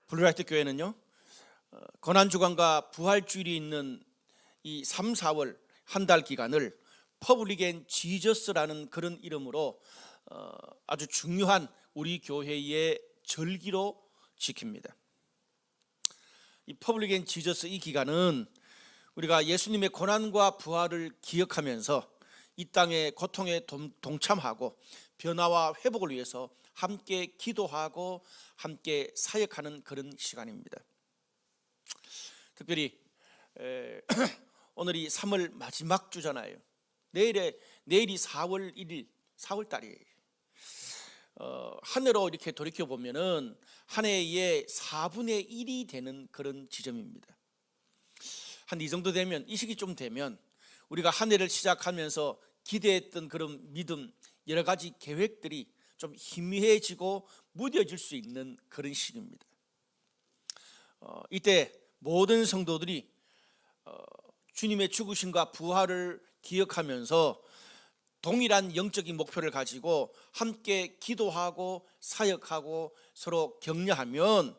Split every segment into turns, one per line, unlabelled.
블루라이트 교회는요, 고난주간과 부활주일이 있는 이 3, 4월 한 달 기간을 퍼블릭 앤 지저스라는 그런 이름으로 아주 중요한 우리 교회의 절기로 지킵니다. 이 퍼블릭 앤 지저스 이 기간은 우리가 예수님의 고난과 부활을 기억하면서 이 땅의 고통에 동참하고 변화와 회복을 위해서 함께 기도하고 함께 사역하는 그런 시간입니다. 특별히 오늘이 3월 마지막 주잖아요. 내일이 4월 1일, 4월 달이에요. 한 해로 이렇게 돌이켜 보면은 한 해의 4분의 1이 되는 그런 지점입니다. 한 이 정도 되면, 이 시기 좀 되면 우리가 한 해를 시작하면서 기대했던 그런 믿음, 여러 가지 계획들이 좀 희미해지고 무뎌질 수 있는 그런 시기입니다. 이때 모든 성도들이 주님의 죽으심과 부활을 기억하면서 동일한 영적인 목표를 가지고 함께 기도하고 사역하고 서로 격려하면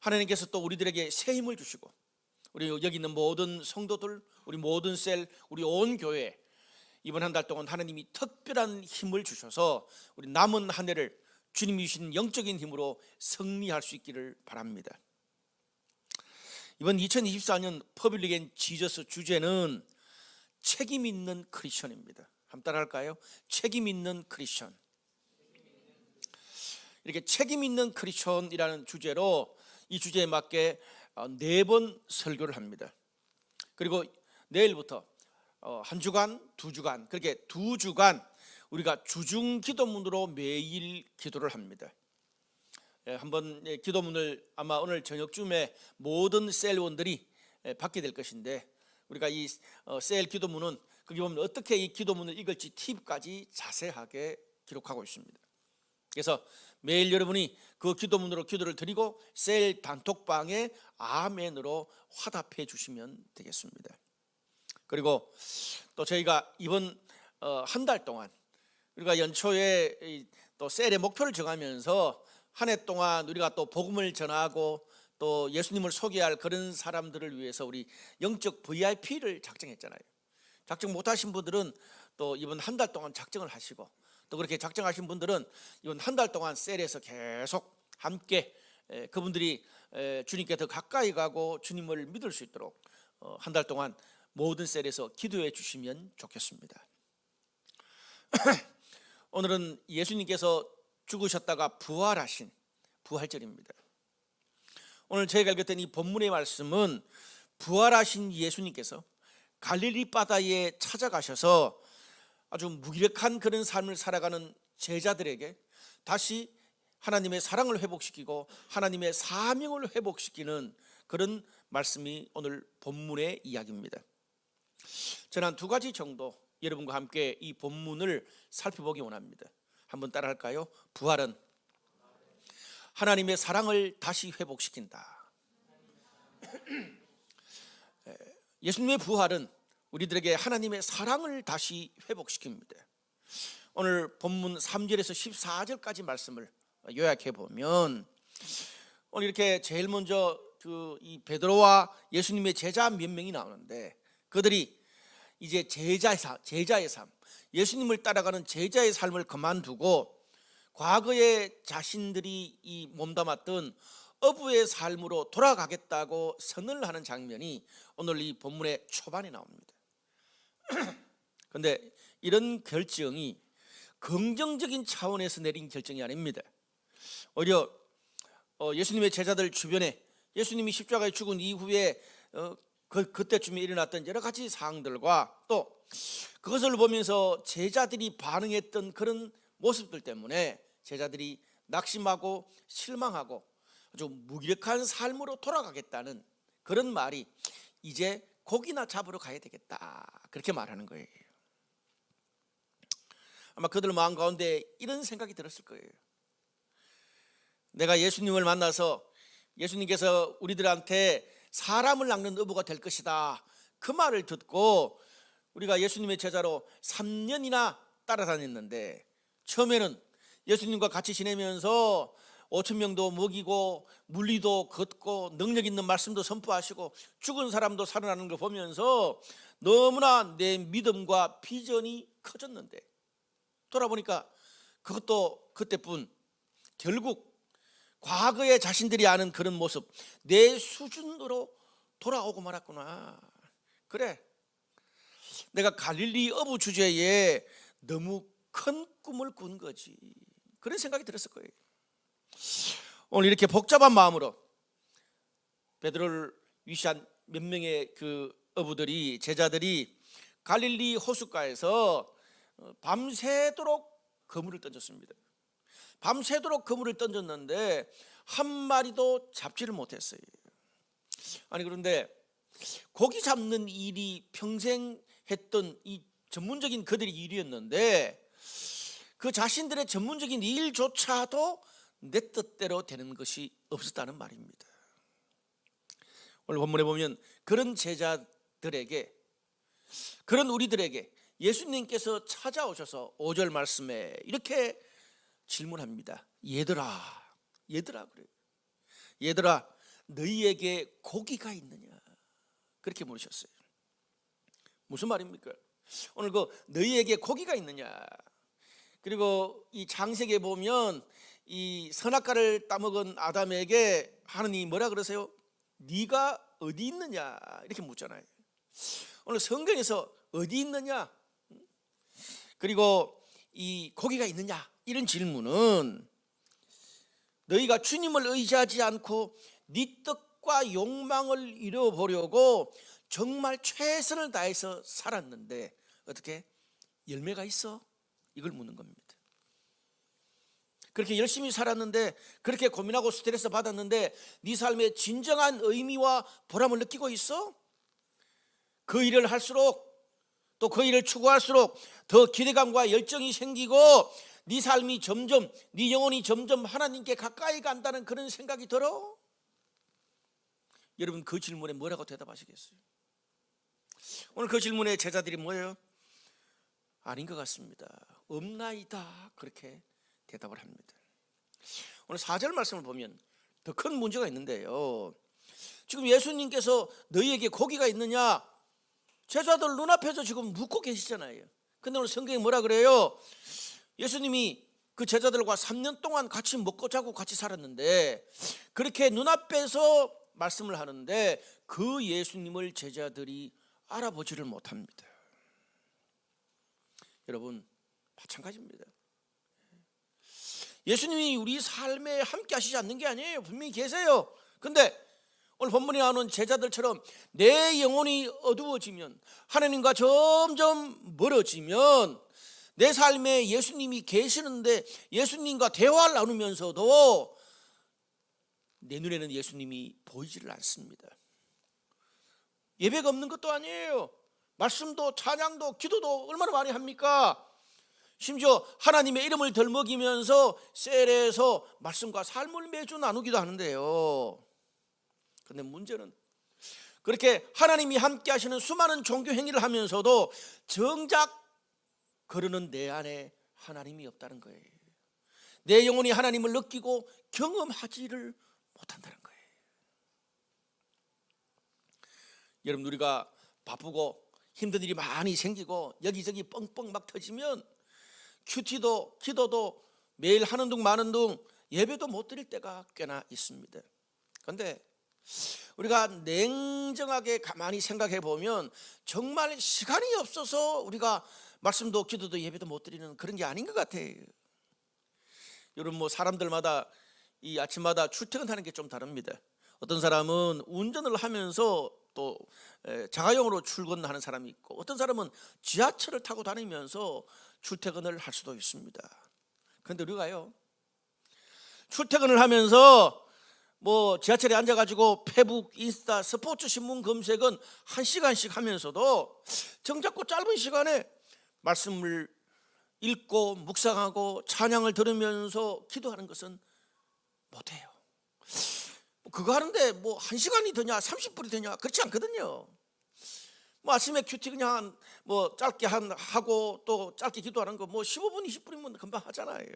하나님께서 또 우리들에게 새 힘을 주시고, 우리 여기 있는 모든 성도들, 우리 모든 셀, 우리 온 교회, 이번 한 달 동안 하나님이 특별한 힘을 주셔서 우리 남은 한 해를 주님이 주신 영적인 힘으로 승리할 수 있기를 바랍니다. 이번 2024년 퍼블릭 앤 지저스 주제는 책임 있는 크리스천입니다. 한번 따라할까요? 책임 있는 크리스천. 이렇게 책임 있는 크리스천이라는 주제로 이 주제에 맞게 4번 설교를 합니다. 그리고 내일부터 한 주간, 2주간, 그렇게 2주간 우리가 주중 기도문으로 매일 기도를 합니다. 한번 기도문을 아마 오늘 저녁쯤에 모든 셀원들이 받게 될 것인데, 우리가 이 셀 기도문은 거기 보면 어떻게 이 기도문을 읽을지 팁까지 자세하게 기록하고 있습니다. 그래서 매일 여러분이 그 기도문으로 기도를 드리고 셀 단톡방에 아멘으로 화답해 주시면 되겠습니다. 그리고 또 저희가 이번 한 달 동안 우리가 연초에 또 셀의 목표를 정하면서 한 해 동안 우리가 또 복음을 전하고 또 예수님을 소개할 그런 사람들을 위해서 우리 영적 VIP를 작정했잖아요. 작정 못하신 분들은 또 이번 한 달 동안 작정을 하시고, 또 그렇게 작정하신 분들은 이번 한 달 동안 셀에서 계속 함께 그분들이 주님께 더 가까이 가고 주님을 믿을 수 있도록 한 달 동안 모든 셀에서 기도해 주시면 좋겠습니다. 오늘은 예수님께서 죽으셨다가 부활하신 부활절입니다. 오늘 저희가 읽었던 이 본문의 말씀은 부활하신 예수님께서 갈릴리 바다에 찾아가셔서 아주 무기력한 그런 삶을 살아가는 제자들에게 다시 하나님의 사랑을 회복시키고 하나님의 사명을 회복시키는 그런 말씀이 오늘 본문의 이야기입니다. 저는 한 2가지 정도 여러분과 함께 이 본문을 살펴보기 원합니다. 한번 따라할까요? 부활은 하나님의 사랑을 다시 회복시킨다. 예수님의 부활은 우리들에게 하나님의 사랑을 다시 회복시킵니다. 오늘 본문 3절에서 14절까지 말씀을 요약해 보면, 오늘 이렇게 제일 먼저 이 베드로와 예수님의 제자 몇 명이 나오는데, 그들이 이제 제자의 삶, 예수님을 따라가는 제자의 삶을 그만두고 과거에 자신들이 이 몸담았던 어부의 삶으로 돌아가겠다고 선언을 하는 장면이 오늘 이 본문의 초반에 나옵니다. 그런데 이런 결정이 긍정적인 차원에서 내린 결정이 아닙니다. 오히려 예수님의 제자들 주변에 예수님이 십자가에 죽은 이후에 그때쯤에 일어났던 여러 가지 사항들과 또 그것을 보면서 제자들이 반응했던 그런 모습들 때문에 제자들이 낙심하고 실망하고 아주 무기력한 삶으로 돌아가겠다는 그런 말이, 이제 고기나 잡으러 가야 되겠다, 그렇게 말하는 거예요. 아마 그들 마음 가운데 이런 생각이 들었을 거예요. 내가 예수님을 만나서 예수님께서 우리들한테 사람을 낚는 어부가 될 것이다, 그 말을 듣고 우리가 예수님의 제자로 3년이나 따라다녔는데, 처음에는 예수님과 같이 지내면서 5천 명도 먹이고 물리도 걷고 능력 있는 말씀도 선포하시고 죽은 사람도 살아나는 걸 보면서 너무나 내 믿음과 비전이 커졌는데, 돌아보니까 그것도 그때뿐, 결국 과거에 자신들이 아는 그런 모습, 내 수준으로 돌아오고 말았구나. 그래, 내가 갈릴리 어부 주제에 너무 큰 꿈을 꾼 거지. 그런 생각이 들었을 거예요. 오늘 이렇게 복잡한 마음으로 베드로를 위시한 몇 명의 그 어부들이, 제자들이 갈릴리 호숫가에서 밤새도록 그물을 던졌습니다. 밤새도록 그물을 던졌는데 한 마리도 잡지를 못했어요. 아니, 그런데 고기 잡는 일이 평생 했던 이 전문적인 그들의 일이었는데 그 자신들의 전문적인 일조차도 내 뜻대로 되는 것이 없었다는 말입니다. 오늘 본문에 보면 그런 제자들에게, 그런 우리들에게 예수님께서 찾아오셔서 5절 말씀에 이렇게 질문합니다. 얘들아 그래요. 얘들아, 너희에게 고기가 있느냐? 그렇게 물으셨어요. 무슨 말입니까? 오늘 그 너희에게 고기가 있느냐? 그리고 이 창세기에 보면 이 선악과를 따먹은 아담에게 하느님이 뭐라 그러세요? 네가 어디 있느냐? 이렇게 묻잖아요. 오늘 성경에서 어디 있느냐? 그리고 이 고기가 있느냐? 이런 질문은 너희가 주님을 의지하지 않고 네 뜻과 욕망을 이뤄보려고 정말 최선을 다해서 살았는데 어떻게 열매가 있어? 이걸 묻는 겁니다. 그렇게 열심히 살았는데, 그렇게 고민하고 스트레스 받았는데 네 삶의 진정한 의미와 보람을 느끼고 있어? 그 일을 할수록, 또 그 일을 추구할수록 더 기대감과 열정이 생기고 네 삶이 점점, 네 영혼이 점점 하나님께 가까이 간다는 그런 생각이 들어? 여러분, 그 질문에 뭐라고 대답하시겠어요? 오늘 그 질문에 제자들이 뭐예요? 아닌 것 같습니다. 없나이다, 그렇게 대답을 합니다. 오늘 4절 말씀을 보면 더 큰 문제가 있는데요. 지금 예수님께서 너희에게 고기가 있느냐? 제자들 눈앞에서 지금 묻고 계시잖아요. 근데 오늘 성경에 뭐라 그래요? 예수님이 그 제자들과 3년 동안 같이 먹고 자고 같이 살았는데 그렇게 눈앞에서 말씀을 하는데 그 예수님을 제자들이 알아보지를 못합니다. 여러분, 마찬가지입니다. 예수님이 우리 삶에 함께 하시지 않는 게 아니에요. 분명히 계세요. 근데 오늘 본문에 나오는 제자들처럼 내 영혼이 어두워지면, 하나님과 점점 멀어지면 내 삶에 예수님이 계시는데 예수님과 대화를 나누면서도 내 눈에는 예수님이 보이지를 않습니다. 예배가 없는 것도 아니에요. 말씀도 찬양도 기도도 얼마나 많이 합니까? 심지어 하나님의 이름을 덜먹이면서 셀에서 말씀과 삶을 매주 나누기도 하는데요. 그런데 문제는 그렇게 하나님이 함께 하시는 수많은 종교 행위를 하면서도 정작 그러는 내 안에 하나님이 없다는 거예요. 내 영혼이 하나님을 느끼고 경험하지를 못한다는 거예요. 여러분, 우리가 바쁘고 힘든 일이 많이 생기고 여기저기 뻥뻥 막 터지면 큐티도 기도도 매일 하는 둥 마는 둥 예배도 못 드릴 때가 꽤나 있습니다. 그런데 우리가 냉정하게 가만히 생각해 보면 정말 시간이 없어서 우리가 말씀도 기도도 예배도 못 드리는 그런 게 아닌 것 같아요. 여러분, 뭐 사람들마다 이 아침마다 출퇴근하는 게 좀 다릅니다. 어떤 사람은 운전을 하면서 또 자가용으로 출근하는 사람이 있고, 어떤 사람은 지하철을 타고 다니면서 출퇴근을 할 수도 있습니다. 그런데 우리가요, 출퇴근을 하면서 뭐 지하철에 앉아가지고 페북, 인스타, 스포츠 신문 검색은 1시간씩 하면서도 정작 그 짧은 시간에 말씀을 읽고 묵상하고 찬양을 들으면서 기도하는 것은 못해요. 그거 하는데 뭐 1시간이 되냐 30분이 되냐 그렇지 않거든요. 뭐 아침에 큐티 그냥 뭐 짧게 하고 또 짧게 기도하는 거 뭐 15분 20분이면 금방 하잖아요.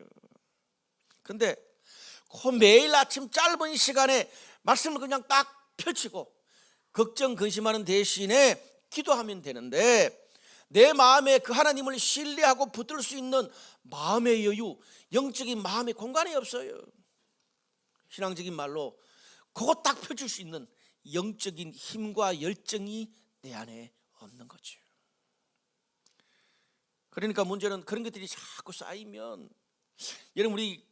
근데 그 매일 아침 짧은 시간에 말씀을 그냥 딱 펼치고 걱정 근심하는 대신에 기도하면 되는데, 내 마음에 그 하나님을 신뢰하고 붙들 수 있는 마음의 여유, 영적인 마음의 공간이 없어요. 신앙적인 말로 그거 딱 펼칠 수 있는 영적인 힘과 열정이 내 안에 없는 거죠. 그러니까 문제는 그런 것들이 자꾸 쌓이면, 여러분 우리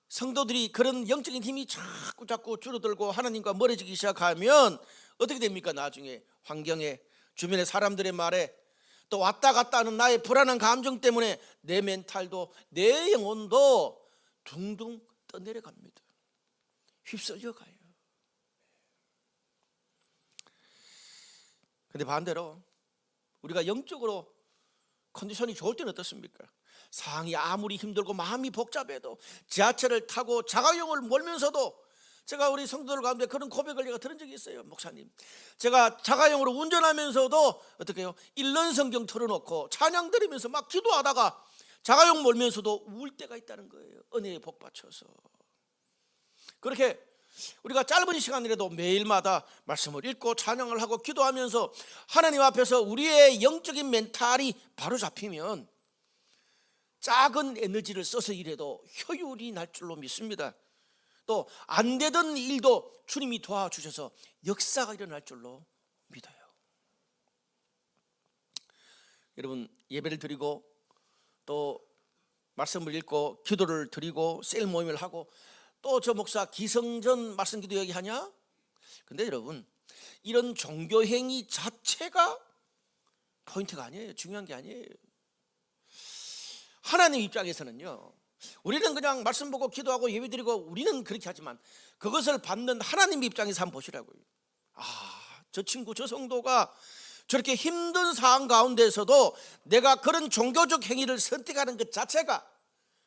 성도들이 그런 영적인 힘이 자꾸 줄어들고 하나님과 멀어지기 시작하면 어떻게 됩니까? 나중에 환경에, 주변의 사람들의 말에, 또 왔다 갔다 하는 나의 불안한 감정 때문에 내 멘탈도, 내 영혼도 둥둥 떠내려갑니다. 휩쓸려 가요. 근데 반대로 우리가 영적으로 컨디션이 좋을 때는 어떻습니까? 상황이 아무리 힘들고 마음이 복잡해도 지하철을 타고 자가용을 몰면서도, 제가 우리 성도들 가운데 그런 고백을 제가 들은 적이 있어요. 목사님, 제가 자가용으로 운전하면서도 어떻게 해요? 읽는 성경 틀어놓고 찬양 드리면서 막 기도하다가 자가용 몰면서도 울 때가 있다는 거예요. 은혜에 복받쳐서. 그렇게 우리가 짧은 시간이라도 매일마다 말씀을 읽고 찬양을 하고 기도하면서 하나님 앞에서 우리의 영적인 멘탈이 바로 잡히면 작은 에너지를 써서 일해도 효율이 날 줄로 믿습니다. 또 안 되던 일도 주님이 도와주셔서 역사가 일어날 줄로 믿어요. 여러분, 예배를 드리고 또 말씀을 읽고 기도를 드리고 셀 모임을 하고 또 저 목사 기성전 말씀기도 얘기하냐? 근데 여러분, 이런 종교 행위 자체가 포인트가 아니에요. 중요한 게 아니에요. 하나님 입장에서는요, 우리는 그냥 말씀 보고 기도하고 예배드리고 우리는 그렇게 하지만 그것을 받는 하나님 입장에서 한번 보시라고요. 저 친구, 저 성도가 저렇게 힘든 상황 가운데서도 내가 그런 종교적 행위를 선택하는 것 자체가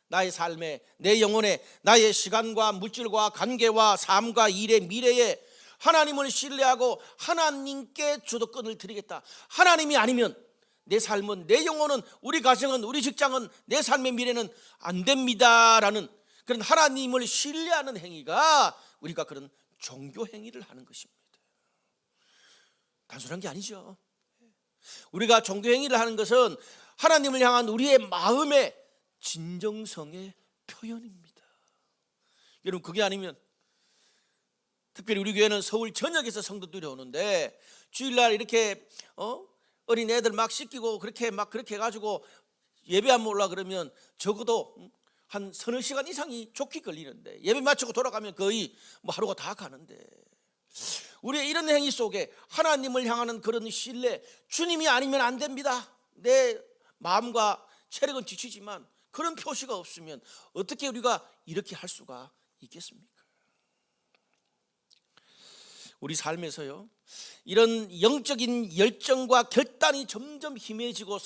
나의 삶에, 내 영혼에, 나의 시간과 물질과 관계와 삶과 일의 미래에 하나님을 신뢰하고 하나님께 주도권을 드리겠다. 하나님이 아니면 내 삶은, 내 영혼은, 우리 가정은, 우리 직장은, 내 삶의 미래는 안 됩니다라는 그런 하나님을 신뢰하는 행위가 우리가 그런 종교 행위를 하는 것입니다. 단순한 게 아니죠. 우리가 종교 행위를 하는 것은 하나님을 향한 우리의 마음의 진정성의 표현입니다. 여러분, 그게 아니면, 특별히 우리 교회는 서울 전역에서 성도들이 오는데 주일날 이렇게 어린 애들 막 씻기고 그렇게 해가지고 예배 안 올라 그러면 적어도 한 서너 시간 이상이 좋게 걸리는데, 예배 마치고 돌아가면 거의 하루가 다 가는데, 우리의 이런 행위 속에 하나님을 향하는 그런 신뢰, 주님이 아니면 안 됩니다. 내 마음과 체력은 지치지만 그런 표시가 없으면 어떻게 우리가 이렇게 할 수가 있겠습니까? 우리 삶에서요, 이런 영적인 열정과 결단이 점점 희미해지고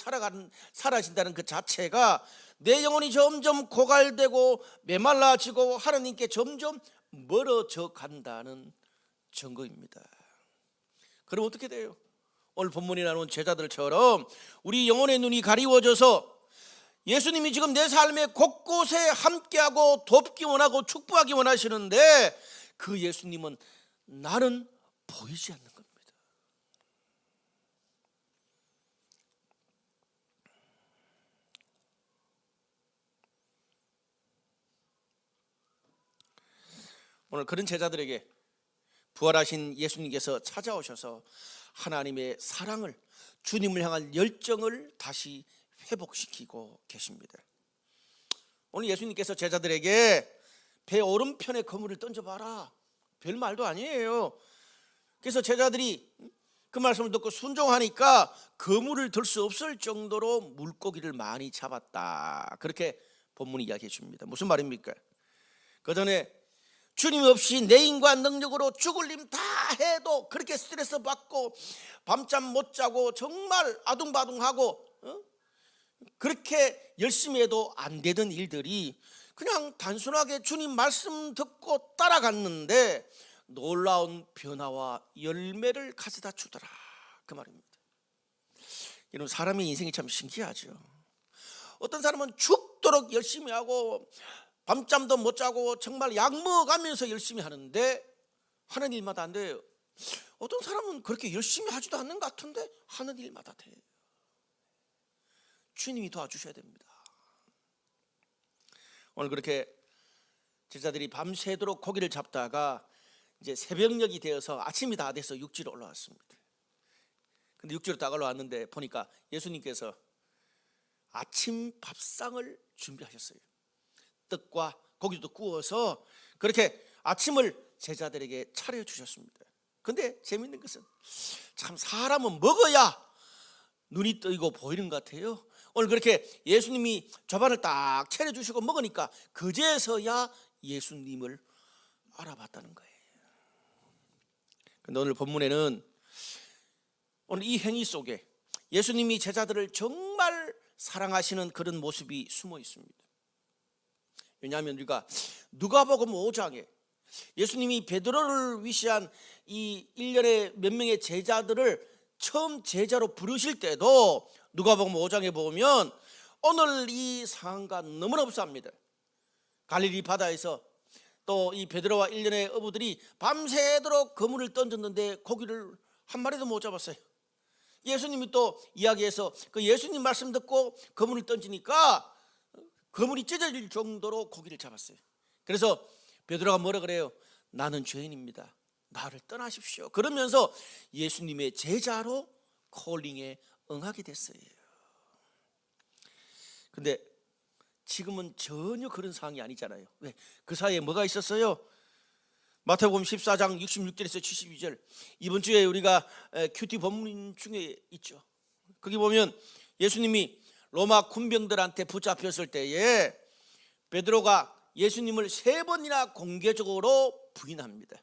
사라진다는 그 자체가 내 영혼이 점점 고갈되고 메말라지고 하나님께 점점 멀어져 간다는 증거입니다. 그럼 어떻게 돼요? 오늘 본문에 나온 제자들처럼 우리 영혼의 눈이 가리워져서 예수님이 지금 내 삶의 곳곳에 함께하고 돕기 원하고 축복하기 원하시는데 그 예수님은 나는 보이지 않는 겁니다. 오늘 그런 제자들에게 부활하신 예수님께서 찾아오셔서 하나님의 사랑을, 주님을 향한 열정을 다시 회복시키고 계십니다. 오늘 예수님께서 제자들에게 배 오른편에 그물을 던져봐라, 별 말도 아니에요. 그래서 제자들이 그 말씀을 듣고 순종하니까 그물을 들 수 없을 정도로 물고기를 많이 잡았다, 그렇게 본문이 이야기해 줍니다. 무슨 말입니까? 그 전에 주님 없이 내 인간 능력으로 죽을 일 다 해도 그렇게 스트레스 받고 밤잠 못 자고 정말 아둥바둥하고 그렇게 열심히 해도 안 되던 일들이 그냥 단순하게 주님 말씀 듣고 따라갔는데 놀라운 변화와 열매를 가져다 주더라, 그 말입니다. 여러분, 사람의 인생이 참 신기하죠. 어떤 사람은 죽도록 열심히 하고 밤잠도 못 자고 정말 약 먹어가면서 열심히 하는데 하는 일마다 안 돼요. 어떤 사람은 그렇게 열심히 하지도 않는 것 같은데 하는 일마다 돼요. 주님이 도와주셔야 됩니다. 오늘 그렇게 제자들이 밤새도록 고기를 잡다가 이제 새벽녘이 되어서 아침이 다 돼서 육지로 올라왔습니다. 근데 육지로 딱 올라왔는데 보니까 예수님께서 아침 밥상을 준비하셨어요. 떡과 고기도 구워서 그렇게 아침을 제자들에게 차려주셨습니다. 근데 재밌는 것은 참 사람은 먹어야 눈이 뜨이고 보이는 것 같아요. 오늘 그렇게 예수님이 저반을 딱 차려주시고 먹으니까 그제서야 예수님을 알아봤다는 거예요. 근데 오늘 본문에는 오늘 이 행위 속에 예수님이 제자들을 정말 사랑하시는 그런 모습이 숨어 있습니다. 왜냐하면 우리가 누가복음 5장에 예수님이 베드로를 위시한 이 일련의 몇 명의 제자들을 처음 제자로 부르실 때도 누가복음 5장에 보면 오늘 이 상황과 너무나 흡사합니다. 갈릴리 바다에서 또 이 베드로와 일련의 어부들이 밤새도록 그물을 던졌는데 고기를 한 마리도 못 잡았어요. 예수님이 또 이야기해서 그 예수님 말씀 듣고 그물을 던지니까 그물이 찢어질 정도로 고기를 잡았어요. 그래서 베드로가 뭐라 그래요? 나는 죄인입니다. 나를 떠나십시오. 그러면서 예수님의 제자로 콜링에 응하게 됐어요. 근데 지금은 전혀 그런 상황이 아니잖아요. 왜? 그 사이에 뭐가 있었어요? 마태복음 14장 66절에서 72절 이번 주에 우리가 큐티 본문 중에 있죠. 거기 보면 예수님이 로마 군병들한테 붙잡혔을 때에 베드로가 예수님을 3번이나 공개적으로 부인합니다.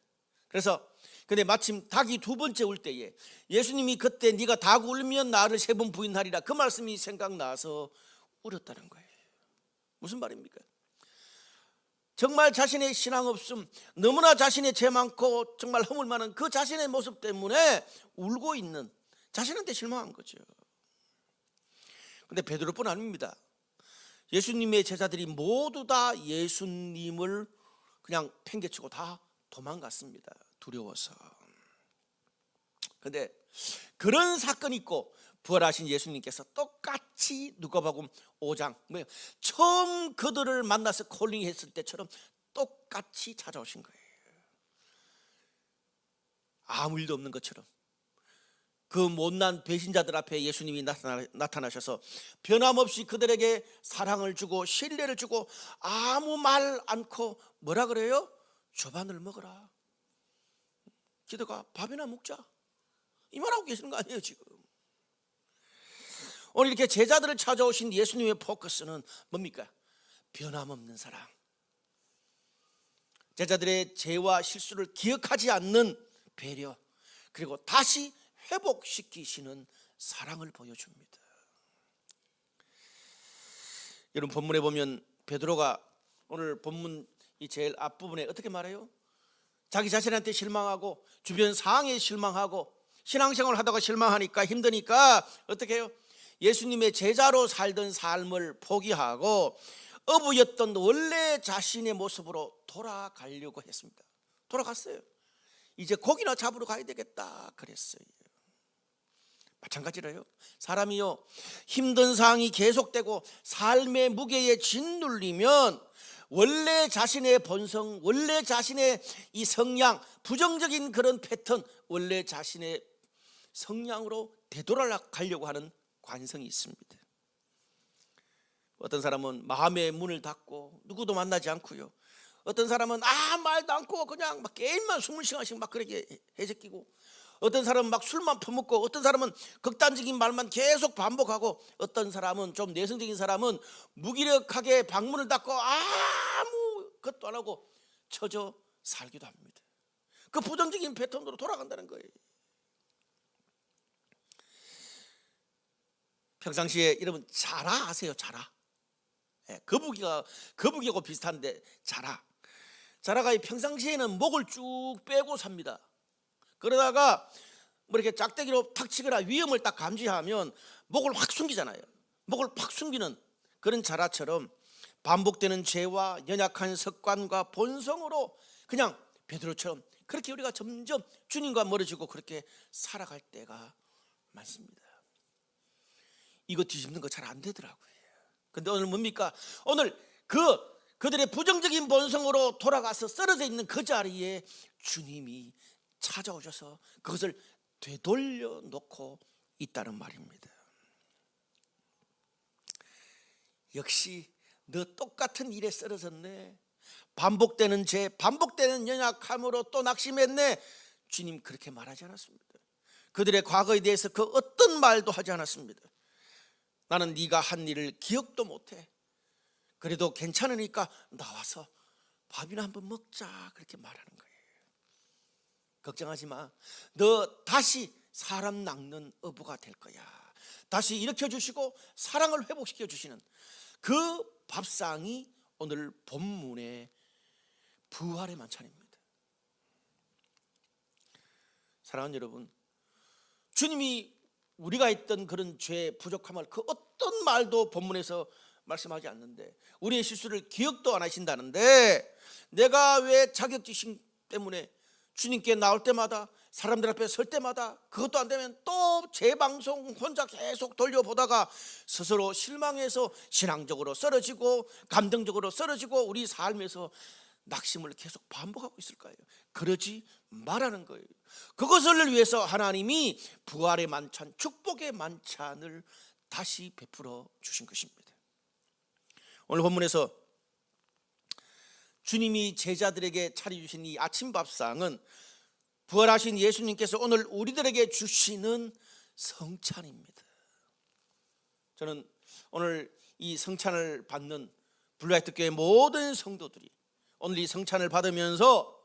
그래서 근데 마침 닭이 2번째 울 때에 예수님이 그때 네가 닭 울면 나를 3번 부인하리라 그 말씀이 생각나서 울었다는 거예요. 무슨 말입니까? 정말 자신의 신앙 없음, 너무나 자신의 죄 많고 정말 허물 많은 그 자신의 모습 때문에 울고 있는 자신한테 실망한 거죠. 근데 베드로뿐 아닙니다. 예수님의 제자들이 모두 다 예수님을 그냥 팽개치고 다 도망갔습니다. 두려워서. 근데 그런 사건이 있고 부활하신 예수님께서 똑같이 누가복음 5장 처음 그들을 만나서 콜링했을 때처럼 똑같이 찾아오신 거예요. 아무 일도 없는 것처럼 그 못난 배신자들 앞에 예수님이 나타나셔서 변함없이 그들에게 사랑을 주고 신뢰를 주고 아무 말 않고 뭐라 그래요? 조반을 먹어라. 기도가 밥이나 먹자. 이 말하고 계시는 거 아니에요 지금. 오늘 이렇게 제자들을 찾아오신 예수님의 포커스는 뭡니까? 변함없는 사랑. 제자들의 죄와 실수를 기억하지 않는 배려, 그리고 다시 회복시키시는 사랑을 보여줍니다. 여러분 본문에 보면 베드로가 오늘 본문 이 제일 앞부분에 어떻게 말해요? 자기 자신한테 실망하고 주변 상황에 실망하고 신앙생활을 하다가 실망하니까 힘드니까 어떻게 해요? 예수님의 제자로 살던 삶을 포기하고 어부였던 원래 자신의 모습으로 돌아가려고 했습니다. 돌아갔어요. 이제 고기나 잡으러 가야 되겠다 그랬어요. 마찬가지로요. 사람이요 힘든 상황이 계속되고 삶의 무게에 짓눌리면 원래 자신의 본성, 원래 자신의 이 성향, 부정적인 그런 패턴, 원래 자신의 성향으로 되돌아가려고 하는 관성이 있습니다. 어떤 사람은 마음의 문을 닫고 누구도 만나지 않고요. 어떤 사람은 말도 않고 그냥 막 게임만 20시간씩 막 그렇게 해제끼고, 어떤 사람은 막 술만 퍼먹고, 어떤 사람은 극단적인 말만 계속 반복하고, 어떤 사람은 좀 내성적인 사람은 무기력하게 방문을 닫고 아무것도 안 하고 처져 살기도 합니다. 그 부정적인 패턴으로 돌아간다는 거예요. 평상시에 여러분 자라 아세요? 자라. 거북이하고 비슷한데 자라가 평상시에는 목을 쭉 빼고 삽니다. 그러다가 뭐 이렇게 짝대기로 탁 치거나 위험을 딱 감지하면 목을 확 숨기잖아요. 목을 확 숨기는 그런 자라처럼 반복되는 죄와 연약한 습관과 본성으로 그냥 베드로처럼 그렇게 우리가 점점 주님과 멀어지고 그렇게 살아갈 때가 많습니다. 이거 뒤집는 거 잘 안 되더라고요. 근데 오늘 뭡니까? 오늘 그들의 부정적인 본성으로 돌아가서 쓰러져 있는 그 자리에 주님이 찾아오셔서 그것을 되돌려 놓고 있다는 말입니다. 역시 너 똑같은 일에 쓰러졌네. 반복되는 죄, 반복되는 연약함으로 또 낙심했네. 주님 그렇게 말하지 않았습니다. 그들의 과거에 대해서 그 어떤 말도 하지 않았습니다. 나는 네가 한 일을 기억도 못해. 그래도 괜찮으니까 나와서 밥이나 한번 먹자, 그렇게 말하는 거예요. 걱정하지 마. 너 다시 사람 낚는 어부가 될 거야. 다시 일으켜 주시고 사랑을 회복시켜 주시는 그 밥상이 오늘 본문의 부활의 만찬입니다. 사랑하는 여러분, 주님이 우리가 했던 그런 죄 부족함을 그 어떤 말도 본문에서 말씀하지 않는데, 우리의 실수를 기억도 안 하신다는데, 내가 왜 자격지심 때문에 주님께 나올 때마다 사람들 앞에 설 때마다 그것도 안 되면 또 재방송 혼자 계속 돌려보다가 스스로 실망해서 신앙적으로 쓰러지고 감정적으로 쓰러지고 우리 삶에서 낙심을 계속 반복하고 있을까요? 그러지 말라는 거예요. 그것을 위해서 하나님이 부활의 만찬, 축복의 만찬을 다시 베풀어 주신 것입니다. 오늘 본문에서 주님이 제자들에게 차려주신 이 아침 밥상은 부활하신 예수님께서 오늘 우리들에게 주시는 성찬입니다. 저는 오늘 이 성찬을 받는 블루라이트 교회 모든 성도들이 오늘 이 성찬을 받으면서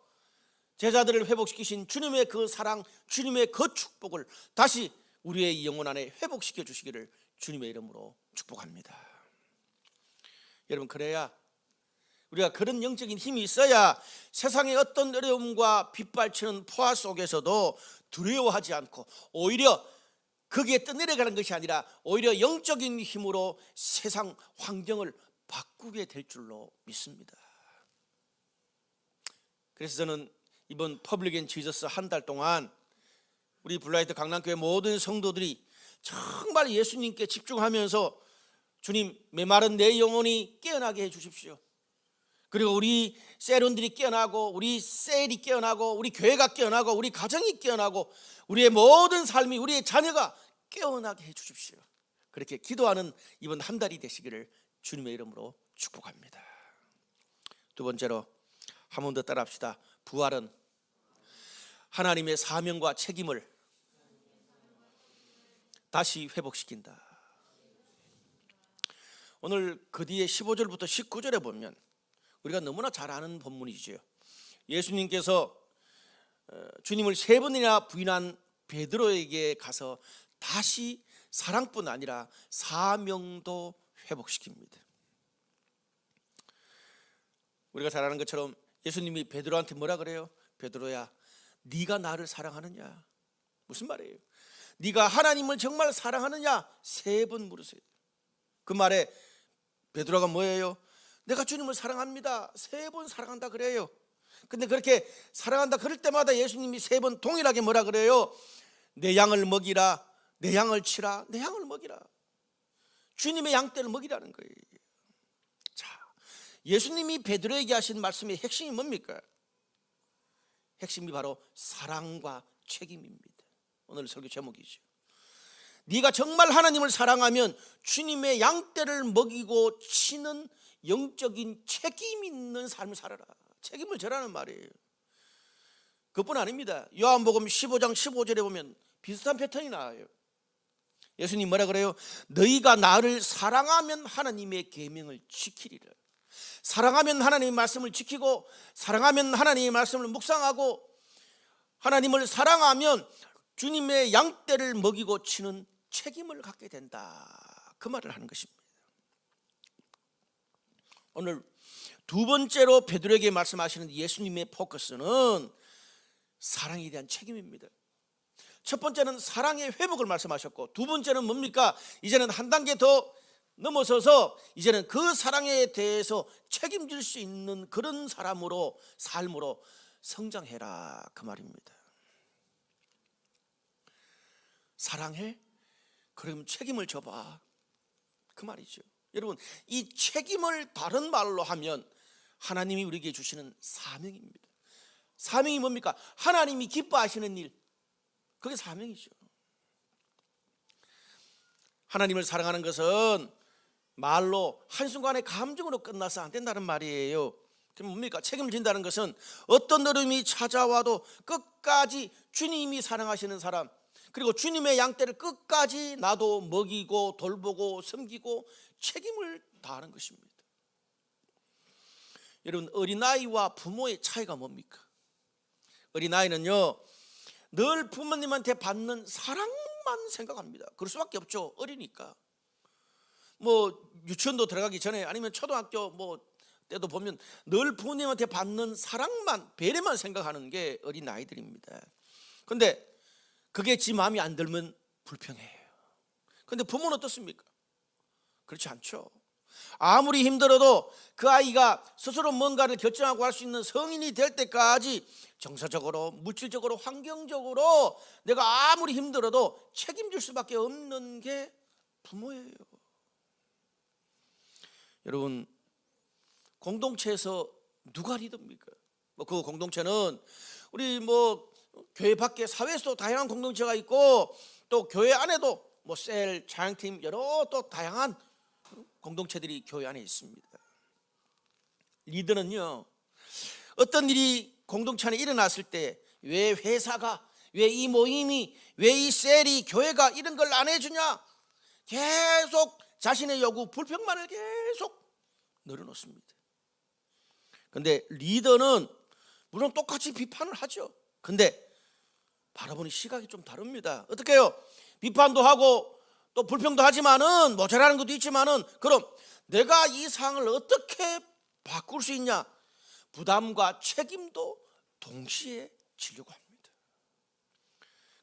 제자들을 회복시키신 주님의 그 사랑, 주님의 그 축복을 다시 우리의 영혼 안에 회복시켜 주시기를 주님의 이름으로 축복합니다. 여러분, 그래야 우리가 그런 영적인 힘이 있어야 세상의 어떤 어려움과 빗발치는 포화 속에서도 두려워하지 않고 오히려 거기에 떠내려가는 것이 아니라 오히려 영적인 힘으로 세상 환경을 바꾸게 될 줄로 믿습니다. 그래서 저는 이번 퍼블릭 앤 지저스 한 달 동안 우리 블라이트 강남교회 모든 성도들이 정말 예수님께 집중하면서 주님, 메마른 내 영혼이 깨어나게 해주십시오. 그리고 우리 세론들이 깨어나고 우리 셀이 깨어나고 우리 교회가 깨어나고 우리 가정이 깨어나고 우리의 모든 삶이, 우리의 자녀가 깨어나게 해주십시오. 그렇게 기도하는 이번 한 달이 되시기를 주님의 이름으로 축복합니다. 두 번째로 한 번 더 따라합시다. 부활은 하나님의 사명과 책임을 다시 회복시킨다. 오늘 그 뒤에 15절부터 19절에 보면 우리가 너무나 잘 아는 본문이죠. 예수님께서 주님을 3번이나 부인한 베드로에게 가서 다시 사랑뿐 아니라 사명도 회복시킵니다. 우리가 잘 아는 것처럼 예수님이 베드로한테 뭐라 그래요? 베드로야, 네가 나를 사랑하느냐? 무슨 말이에요? 네가 하나님을 정말 사랑하느냐? 3번 물으세요. 그 말에 베드로가 뭐예요? 내가 주님을 사랑합니다. 3번 사랑한다 그래요. 근데 그렇게 사랑한다 그럴 때마다 예수님이 3번 동일하게 뭐라 그래요? 내 양을 먹이라, 내 양을 치라, 내 양을 먹이라. 주님의 양떼를 먹이라는 거예요. 자, 예수님이 베드로에게 하신 말씀의 핵심이 뭡니까? 핵심이 바로 사랑과 책임입니다. 오늘 설교 제목이죠. 네가 정말 하나님을 사랑하면 주님의 양떼를 먹이고 치는 영적인 책임 있는 삶을 살아라. 책임을 져라는 말이에요. 그뿐 아닙니다. 요한복음 15장 15절에 보면 비슷한 패턴이 나와요. 예수님 뭐라 그래요? 너희가 나를 사랑하면 하나님의 계명을 지키리라. 사랑하면 하나님의 말씀을 지키고, 사랑하면 하나님의 말씀을 묵상하고, 하나님을 사랑하면 주님의 양떼를 먹이고 치는 책임을 갖게 된다. 그 말을 하는 것입니다. 오늘 두 번째로 베드로에게 말씀하시는 예수님의 포커스는 사랑에 대한 책임입니다. 첫 번째는 사랑의 회복을 말씀하셨고, 두 번째는 뭡니까? 이제는 한 단계 더 넘어서서 이제는 그 사랑에 대해서 책임질 수 있는 그런 사람으로, 삶으로 성장해라, 그 말입니다. 사랑해? 그럼 책임을 져봐, 그 말이죠. 여러분, 이 책임을 다른 말로 하면 하나님이 우리에게 주시는 사명입니다. 사명이 뭡니까? 하나님이 기뻐하시는 일, 그게 사명이죠. 하나님을 사랑하는 것은 말로 한순간의 감정으로 끝나서 안 된다는 말이에요. 그럼 뭡니까? 책임진다는 것은 어떤 어려움이 찾아와도 끝까지 주님이 사랑하시는 사람, 그리고 주님의 양떼를 끝까지 나도 먹이고 돌보고 섬기고 책임을 다하는 것입니다. 여러분, 어린아이와 부모의 차이가 뭡니까? 어린아이는요, 늘 부모님한테 받는 사랑만 생각합니다. 그럴 수밖에 없죠. 어리니까. 뭐 유치원도 들어가기 전에 아니면 초등학교 때도 보면 늘 부모님한테 받는 사랑만, 배려만 생각하는 게 어린아이들입니다. 그런데 그게 지 마음에 안 들면 불평해요. 그런데 부모는 어떻습니까? 그렇지 않죠. 아무리 힘들어도 그 아이가 스스로 뭔가를 결정하고 할 수 있는 성인이 될 때까지 정서적으로, 물질적으로, 환경적으로 내가 아무리 힘들어도 책임질 수밖에 없는 게 부모예요. 여러분, 공동체에서 누가 리더입니까? 그 공동체는 우리 교회 밖에 사회에서도 다양한 공동체가 있고, 또 교회 안에도 셀, 자양팀, 여러 또 다양한 공동체들이 교회 안에 있습니다. 리더는요, 어떤 일이 공동체 안에 일어났을 때 왜 회사가, 왜 이 모임이, 왜 이 셀이, 교회가 이런 걸 안 해주냐, 계속 자신의 요구, 불평만을 계속 늘어놓습니다. 그런데 리더는 물론 똑같이 비판을 하죠. 근데 바라보는 시각이 좀 다릅니다. 어떻게 해요? 비판도 하고 또 불평도 하지만은 모자라는 것도 있지만은, 그럼 내가 이 상황을 어떻게 바꿀 수 있냐, 부담과 책임도 동시에 지려고 합니다.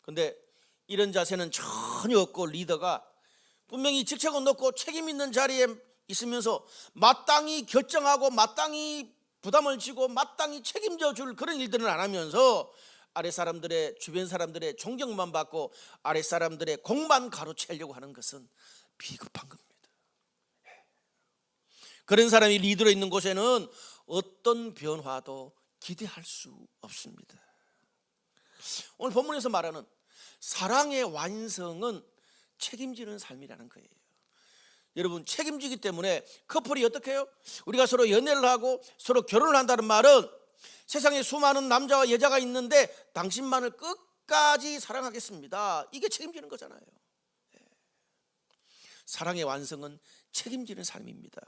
그런데 이런 자세는 전혀 없고, 리더가 분명히 직책을 놓고 책임 있는 자리에 있으면서 마땅히 결정하고 마땅히 부담을 지고 마땅히 책임져 줄 그런 일들은 안 하면서 아래 사람들의, 주변 사람들의 존경만 받고 아래 사람들의 공만 가로채려고 하는 것은 비겁한 겁니다. 그런 사람이 리더로 있는 곳에는 어떤 변화도 기대할 수 없습니다. 오늘 본문에서 말하는 사랑의 완성은 책임지는 삶이라는 거예요. 여러분, 책임지기 때문에 커플이 어떻게 해요? 우리가 서로 연애를 하고 서로 결혼을 한다는 말은 세상에 수많은 남자와 여자가 있는데 당신만을 끝까지 사랑하겠습니다, 이게 책임지는 거잖아요. 사랑의 완성은 책임지는 삶입니다.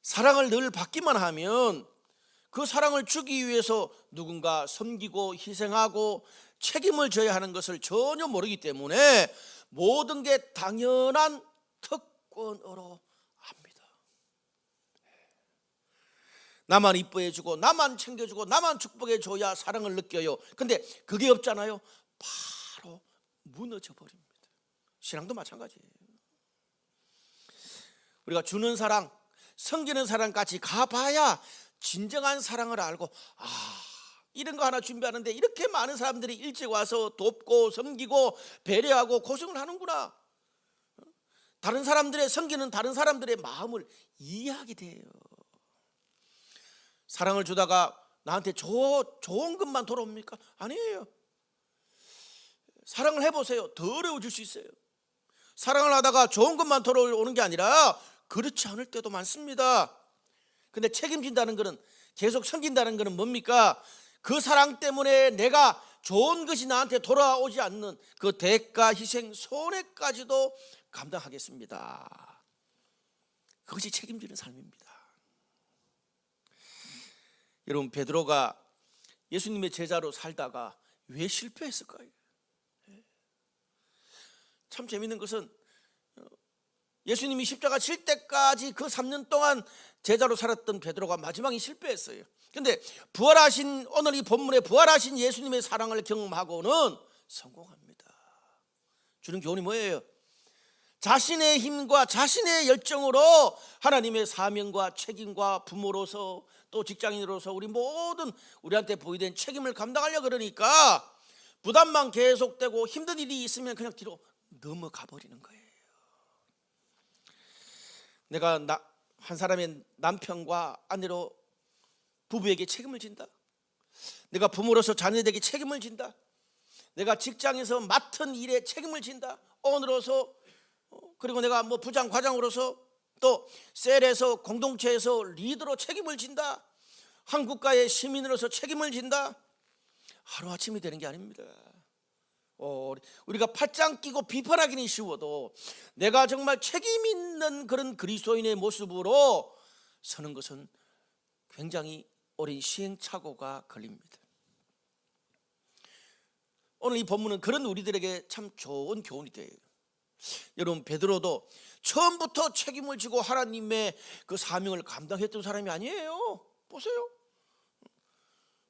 사랑을 늘 받기만 하면 그 사랑을 주기 위해서 누군가 섬기고 희생하고 책임을 져야 하는 것을 전혀 모르기 때문에 모든 게 당연한 특권으로 합니다. 나만 이뻐해주고 나만 챙겨주고 나만 축복해줘야 사랑을 느껴요. 근데 그게 없잖아요. 바로 무너져 버립니다. 신앙도 마찬가지예요. 우리가 주는 사랑, 섬기는 사랑까지 가봐야 진정한 사랑을 알고, 이런 거 하나 준비하는데 이렇게 많은 사람들이 일찍 와서 돕고 섬기고 배려하고 고생을 하는구나, 다른 사람들의, 섬기는 다른 사람들의 마음을 이해하게 돼요. 사랑을 주다가 나한테 좋은 것만 돌아옵니까? 아니에요. 사랑을 해보세요. 더 어려워질 수 있어요. 사랑을 하다가 좋은 것만 돌아오는 게 아니라 그렇지 않을 때도 많습니다. 근데 책임진다는 것은, 계속 섬긴다는 것은 뭡니까? 그 사랑 때문에 내가 좋은 것이 나한테 돌아오지 않는 그 대가, 희생, 손해까지도 감당하겠습니다. 그것이 책임지는 삶입니다. 여러분, 베드로가 예수님의 제자로 살다가 왜 실패했을까요? 참 재밌는 것은 예수님이 십자가 칠 때까지 그 3년 동안 제자로 살았던 베드로가 마지막에 실패했어요. 그런데 부활하신, 오늘 이 본문에 부활하신 예수님의 사랑을 경험하고는 성공합니다. 주는 교훈이 뭐예요? 자신의 힘과 자신의 열정으로 하나님의 사명과 책임과 부모로서 또 직장인으로서 우리 모든 우리한테 보이된 책임을 감당하려고 그러니까 부담만 계속되고 힘든 일이 있으면 그냥 뒤로 넘어가 버리는 거예요. 내가 한 사람의 남편과 아내로 부부에게 책임을 진다. 내가 부모로서 자녀들에게 책임을 진다. 내가 직장에서 맡은 일에 책임을 진다. 오늘로서 그리고 내가 뭐 부장 과장으로서 또 셀에서 공동체에서 리더로 책임을 진다. 한 국가의 시민으로서 책임을 진다. 하루아침이 되는 게 아닙니다. 우리가 팔짱 끼고 비판하기는 쉬워도 내가 정말 책임 있는 그런 그리스도인의 모습으로 서는 것은 굉장히 오랜 시행착오가 걸립니다. 오늘 이 본문은 그런 우리들에게 참 좋은 교훈이 돼요. 여러분, 베드로도 처음부터 책임을 지고 하나님의 그 사명을 감당했던 사람이 아니에요. 보세요.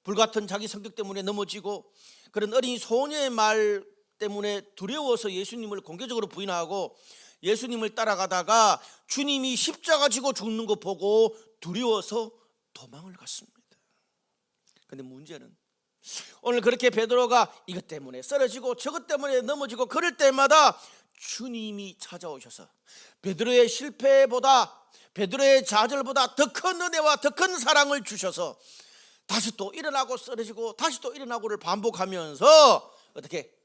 불같은 자기 성격 때문에 넘어지고 그런 어린 소녀의 말 때문에 두려워서 예수님을 공개적으로 부인하고 예수님을 따라가다가 주님이 십자가 지고 죽는 거 보고 두려워서 도망을 갔습니다. 그런데 문제는 오늘 그렇게 베드로가 이것 때문에 쓰러지고 저것 때문에 넘어지고 그럴 때마다 주님이 찾아오셔서 베드로의 실패보다 베드로의 좌절보다 더 큰 은혜와 더 큰 사랑을 주셔서 다시 또 일어나고 쓰러지고 다시 또 일어나고를 반복하면서 어떻게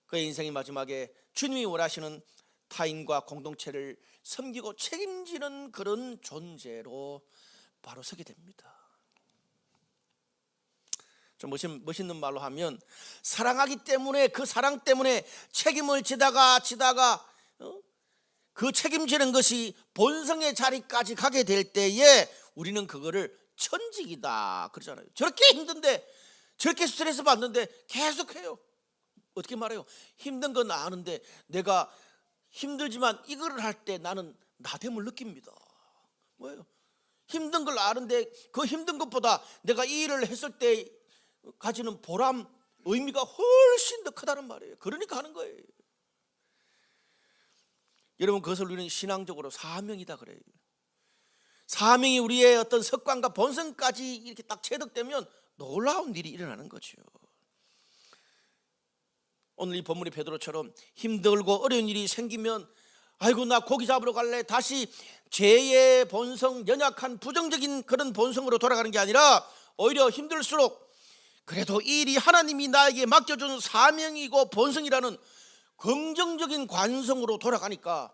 그의 인생의 마지막에 주님이 원하시는 타인과 공동체를 섬기고 책임지는 그런 존재로 바로 서게 됩니다. 좀 멋있는 말로 하면 사랑하기 때문에 그 사랑 때문에 책임을 지다가 그 책임지는 것이 본성의 자리까지 가게 될 때에 우리는 그거를 천직이다 그러잖아요. 저렇게 힘든데 저렇게 스트레스 받는데 계속해요. 어떻게 말해요? 힘든 건 아는데 내가 힘들지만 이거를 할 때 나는 나됨을 느낍니다. 뭐예요? 힘든 걸 아는데 그 힘든 것보다 내가 이 일을 했을 때 가지는 보람, 의미가 훨씬 더 크다는 말이에요. 그러니까 하는 거예요. 여러분, 그것을 우리는 신앙적으로 사명이다 그래요. 사명이 우리의 어떤 습관과 본성까지 이렇게 딱 체득되면 놀라운 일이 일어나는 거죠. 오늘 이 본문의 베드로처럼 힘들고 어려운 일이 생기면 아이고 나 고기 잡으러 갈래, 다시 죄의 본성, 연약한 부정적인 그런 본성으로 돌아가는 게 아니라 오히려 힘들수록 그래도 이 일이 하나님이 나에게 맡겨준 사명이고 본성이라는 긍정적인 관성으로 돌아가니까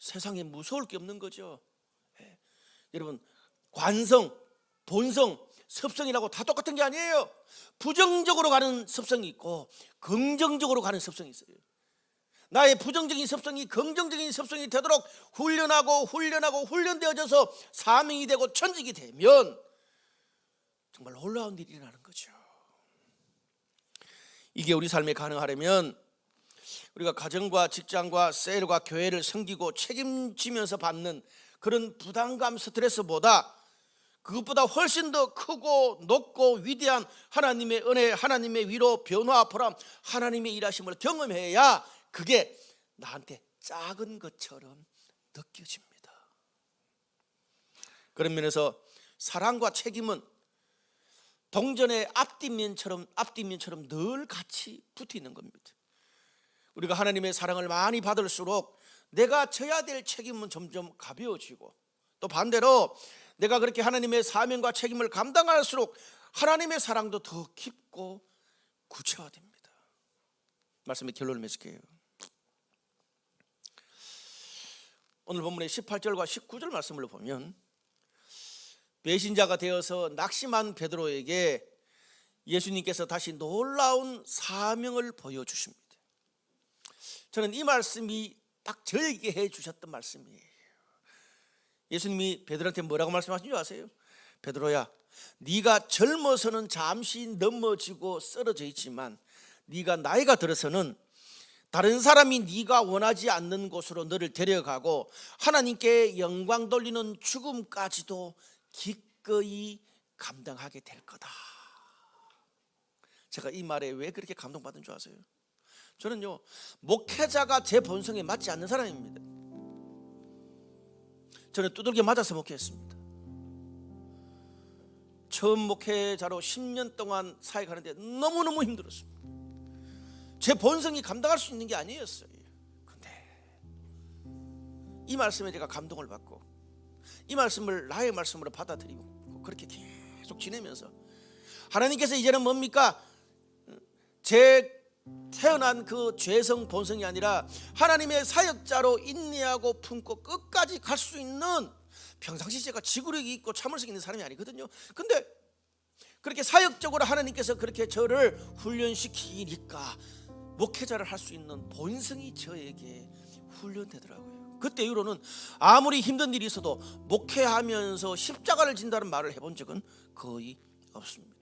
세상에 무서울 게 없는 거죠. 여러분, 관성, 본성, 습성이라고 다 똑같은 게 아니에요. 부정적으로 가는 습성이 있고 긍정적으로 가는 습성이 있어요. 나의 부정적인 습성이 긍정적인 습성이 되도록 훈련되어져서 사명이 되고 천직이 되면 정말 놀라운 일이 일어나는 거죠. 이게 우리 삶에 가능하려면 우리가 가정과 직장과 셀과 교회를 섬기고 책임지면서 받는 그런 부담감, 스트레스보다 그것보다 훨씬 더 크고 높고 위대한 하나님의 은혜, 하나님의 위로, 변화, 보람, 하나님의 일하심을 경험해야 그게 나한테 작은 것처럼 느껴집니다. 그런 면에서 사랑과 책임은 동전의 앞뒷면처럼 늘 같이 붙어 있는 겁니다. 우리가 하나님의 사랑을 많이 받을수록 내가 져야 될 책임은 점점 가벼워지고 또 반대로 내가 그렇게 하나님의 사명과 책임을 감당할수록 하나님의 사랑도 더 깊고 구체화됩니다. 말씀의 결론을 맺을게요. 오늘 본문의 18절과 19절 말씀을 보면 배신자가 되어서 낙심한 베드로에게 예수님께서 다시 놀라운 사명을 보여주십니다. 저는 이 말씀이 딱 저에게 해주셨던 말씀이에요. 예수님이 베드로한테 뭐라고 말씀하신 줄 아세요? 베드로야, 네가 젊어서는 잠시 넘어지고 쓰러져 있지만 네가 나이가 들어서는 다른 사람이 네가 원하지 않는 곳으로 너를 데려가고 하나님께 영광 돌리는 죽음까지도 기꺼이 감당하게 될 거다. 제가 이 말에 왜 그렇게 감동받은 줄 아세요? 저는요, 목회자가 제 본성에 맞지 않는 사람입니다. 저는 두들겨 맞아서 목회했습니다. 처음 목회자로 10년 동안 사역하는데 너무너무 힘들었습니다. 제 본성이 감당할 수 있는 게 아니었어요. 근데 이 말씀에 제가 감동을 받고 이 말씀을 나의 말씀으로 받아들이고 그렇게 계속 지내면서 하나님께서 이제는 뭡니까? 제 태어난 그 죄성 본성이 아니라 하나님의 사역자로 인내하고 품고 끝까지 갈 수 있는, 평상시 제가 지구력이 있고 참을성이 있는 사람이 아니거든요. 근데 그렇게 사역적으로 하나님께서 그렇게 저를 훈련시키니까 목회자를 할 수 있는 본성이 저에게 훈련되더라고요. 그때 이후로는 아무리 힘든 일이 있어도 목회하면서 십자가를 진다는 말을 해본 적은 거의 없습니다.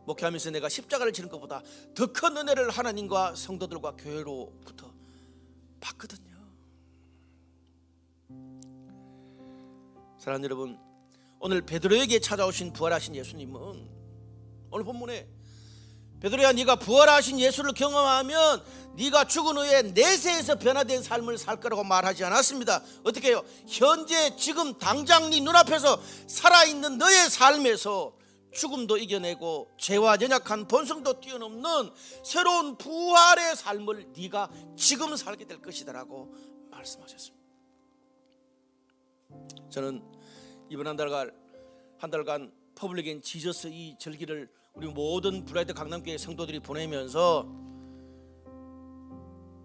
목회하면서 내가 십자가를 지는 것보다 더 큰 은혜를 하나님과 성도들과 교회로부터 받거든요. 사랑하는 여러분, 오늘 베드로에게 찾아오신 부활하신 예수님은 오늘 본문에 베드로야, 네가 부활하신 예수를 경험하면 네가 죽은 후에 내세에서 변화된 삶을 살 거라고 말하지 않았습니다. 어떻게 해요? 현재 지금 당장 네 눈앞에서 살아있는 너의 삶에서 죽음도 이겨내고 죄와 연약한 본성도 뛰어넘는 새로운 부활의 삶을 네가 지금 살게 될 것이다라고 말씀하셨습니다. 저는 이번 한 달간 퍼블릭 앤 지저스 이 절기를 우리 모든 브라이트 강남교회 성도들이 보내면서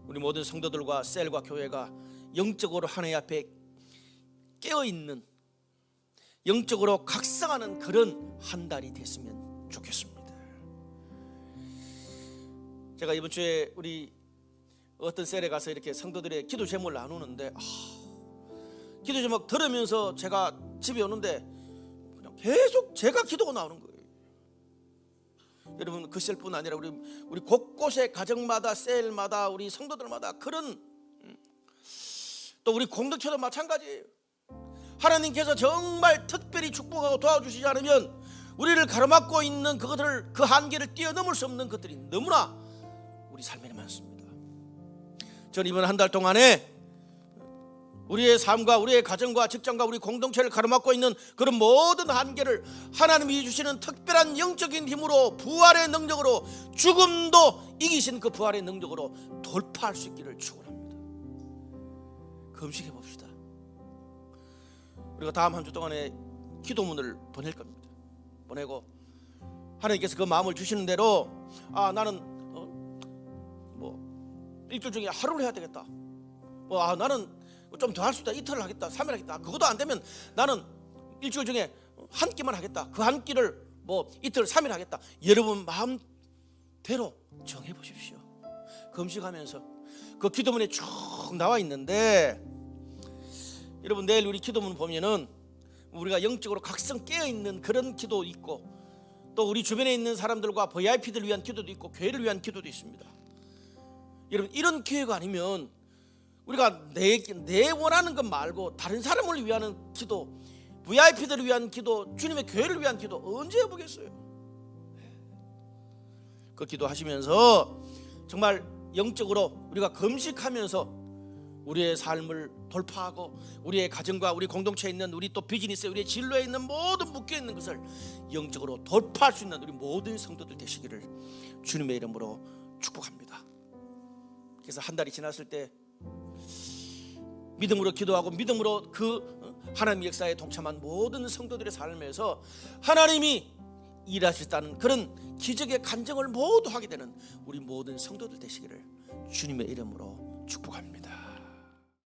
우리 모든 성도들과 셀과 교회가 영적으로 하나님 앞에 깨어있는, 영적으로 각성하는 그런 한 달이 됐으면 좋겠습니다. 제가 이번 주에 우리 어떤 셀에 가서 이렇게 성도들의 기도 제목을 나누는데 기도 제목 들으면서 제가 집에 오는데 그냥 계속 제가 기도가 나오는 거예요. 여러분, 그 셀뿐 아니라 우리 곳곳에 가정마다 셀마다 우리 성도들마다 그런, 또 우리 공동체도 마찬가지예요. 하나님께서 정말 특별히 축복하고 도와주시지 않으면 우리를 가로막고 있는 그것들을, 그 한계를 뛰어넘을 수 없는 것들이 너무나 우리 삶에 많습니다. 저는 이번 한 달 동안에 우리의 삶과 우리의 가정과 직장과 우리 공동체를 가로막고 있는 그런 모든 한계를 하나님이 주시는 특별한 영적인 힘으로, 부활의 능력으로, 죽음도 이기신 그 부활의 능력으로 돌파할 수 있기를 축원합니다. 금식해 봅시다. 우리가 다음 한 주 동안에 기도문을 보낼 겁니다. 보내고 하나님께서 그 마음을 주시는 대로 나는 일주일 중에 하루를 해야 되겠다. 나는 좀 더 할 수 있다. 이틀을 하겠다. 3일 하겠다. 그것도 안 되면 나는 일주일 중에 한 끼만 하겠다. 그 한 끼를 이틀 3일 하겠다. 여러분 마음대로 정해보십시오. 금식하면서 그 기도문에 쭉 나와 있는데, 여러분 내일 우리 기도문 보면은 우리가 영적으로 각성 깨어있는 그런 기도 있고, 또 우리 주변에 있는 사람들과 VIP들 위한 기도도 있고 교회를 위한 기도도 있습니다. 여러분, 이런 기회가 아니면 우리가 내 원하는 것 말고 다른 사람을 위한 기도, VIP들을 위한 기도, 주님의 교회를 위한 기도 언제 해보겠어요? 그 기도하시면서 정말 영적으로 우리가 금식하면서 우리의 삶을 돌파하고 우리의 가정과 우리 공동체에 있는 우리 또 비즈니스에, 우리의 진로에 있는 모든 묶여있는 것을 영적으로 돌파할 수 있는 우리 모든 성도들 되시기를 주님의 이름으로 축복합니다. 그래서 한 달이 지났을 때 믿음으로 기도하고 믿음으로 그 하나님의 역사에 동참한 모든 성도들의 삶에서 하나님이 일하셨다는 그런 기적의 간증을 모두 하게 되는 우리 모든 성도들 되시기를 주님의 이름으로 축복합니다.